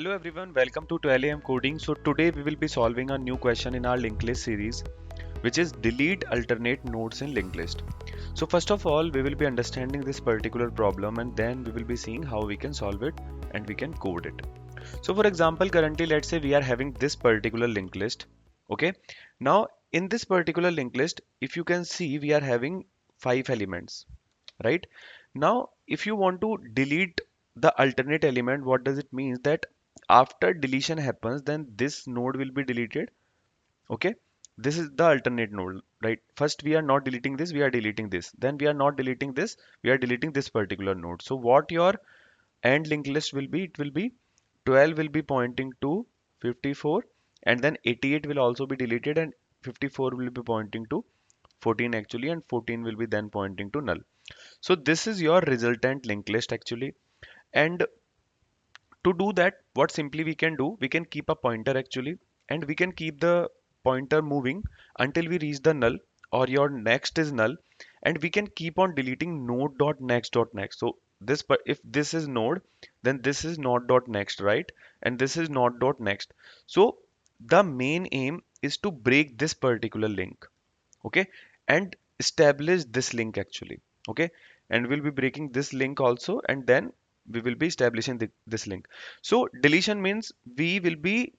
Hello everyone, welcome to 12 AM Coding. So today we will be solving a new question in our linked list series, which is delete alternate nodes in linked list. So first of all, we will be understanding this particular problem and then we will be seeing how we can solve it and we can code it. So for example, currently let's say we are having this particular linked list. Okay. Now in this particular linked list, if you can see, we are having 5 elements, right? Now, if you want to delete the alternate element, what does it mean? That after deletion happens, then this node will be deleted. Okay, this is the alternate node, right? First, we are not deleting this, we are deleting this. Then we are not deleting this, we are deleting this particular node. So what your end linked list will be? It will be 12 will be pointing to 54, and then 88 will also be deleted, and 54 will be pointing to 14 actually, and 14 will be then pointing to null. So this is your resultant linked list actually. And to do that, what simply we can do, we can keep a pointer actually, and we can keep the pointer moving until we reach the null or your next is null, and we can keep on deleting node dot next dot next. So this, but if this is node, then this is node dot next, right? And this is node dot next. So the main aim is to break this particular link, okay, and establish this link actually, okay, and we'll be breaking this link also, and then we will be establishing this link. So deletion means we will be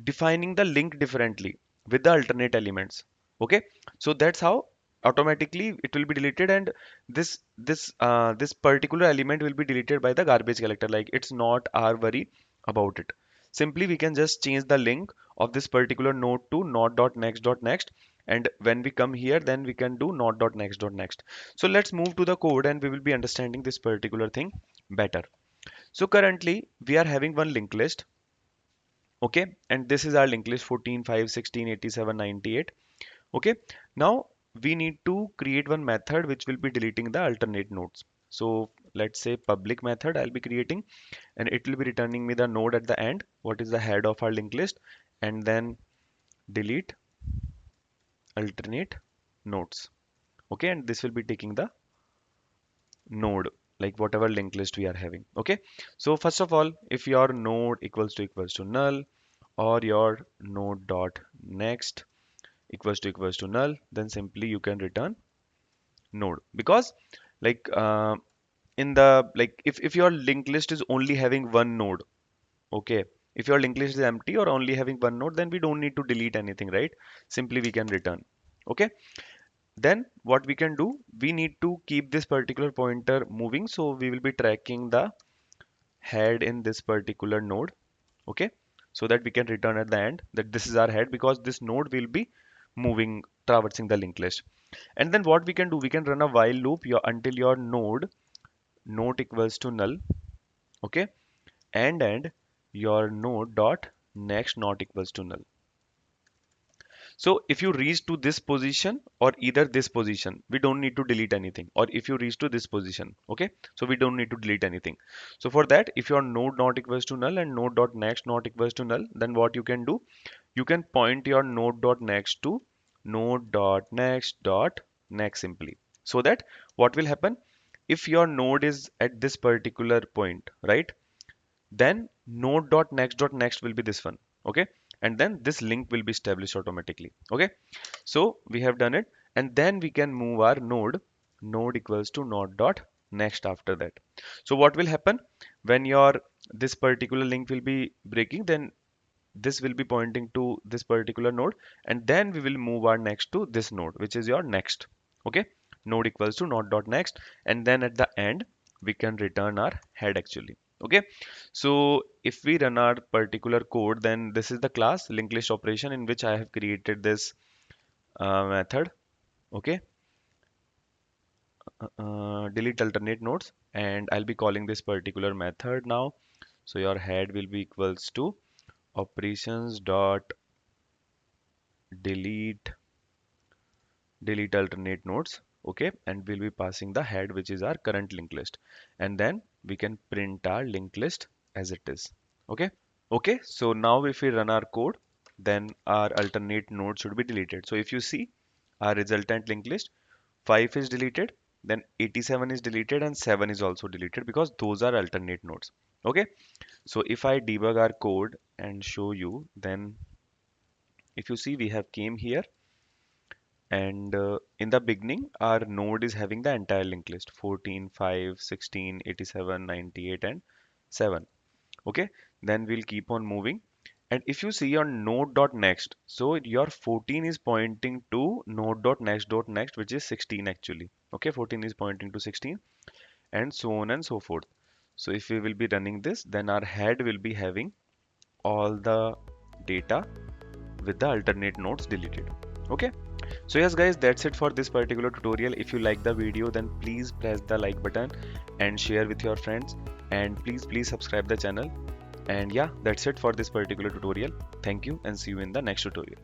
defining the link differently with the alternate elements, okay. So that's how automatically it will be deleted, and this particular element will be deleted by the garbage collector. Like, it's not our worry about it. Simply we can just change the link of this particular node to node dot next dot next, and when we come here, then we can do node dot next dot next. So let's move to the code and we will be understanding this particular thing better. So currently we are having one linked list, okay, and this is our linked list 14, 5, 16, 87, 98. Okay, now we need to create one method which will be deleting the alternate nodes. So let's say public method I'll be creating, and it will be returning me the node at the end, what is the head of our linked list, and then delete alternate nodes. Okay, and this will be taking the node, like whatever linked list we are having. Okay, so first of all, if your node equals to null, or your node dot next equals to null, then simply you can return node. Because like in the, like, if your linked list is only having one node, okay, if your linked list is empty or only having one node, then we don't need to delete anything, right? Simply we can return. Okay, then what we can do, we need to keep this particular pointer moving, so we will be tracking the head in this particular node, okay, so that we can return at the end that this is our head, because this node will be moving, traversing the linked list. And then what we can do, we can run a while loop until your node not equals to null, okay, and your node dot next not equals to null. So if you reach to this position or either this position, we don't need to delete anything. Or if you reach to this position, okay, so we don't need to delete anything. So for that, if your node not equals to null and node dot next not equals to null, then what you can do, you can point your node dot next to node dot next dot next simply. So that what will happen, if your node is at this particular point, right, then node dot next dot next will be this one, okay, and then this link will be established automatically. Okay, so we have done it, and then we can move our node equals to node dot next after that. So what will happen when your this particular link will be breaking, then this will be pointing to this particular node, and then we will move our next to this node, which is your next. Okay, node equals to node dot next, and then at the end we can return our head actually. Okay, so if we run our particular code, then this is the class linked list operation in which I have created this method. Okay, delete alternate nodes, and I'll be calling this particular method now. So your head will be equals to operations dot delete alternate nodes, okay, and we'll be passing the head, which is our current linked list, and then we can print our linked list as it is. Okay, okay, so now if we run our code, then our alternate node should be deleted. So if you see our resultant linked list, 5 is deleted, then 87 is deleted and 7 is also deleted because those are alternate nodes. Okay, so if I debug our code and show you, then if you see we have came here and in the beginning our node is having the entire linked list 14, 5, 16, 87, 98 and 7. Okay, then we'll keep on moving. And if you see on node.next, so your 14 is pointing to node.next.next, which is 16 actually. Okay, 14 is pointing to 16 and so on and so forth. So if we will be running this, then our head will be having all the data with the alternate nodes deleted. Okay, so yes guys, that's it for this particular tutorial. If you like the video, then please press the like button and share with your friends, and please subscribe the channel. And yeah, that's it for this particular tutorial. Thank you and see you in the next tutorial.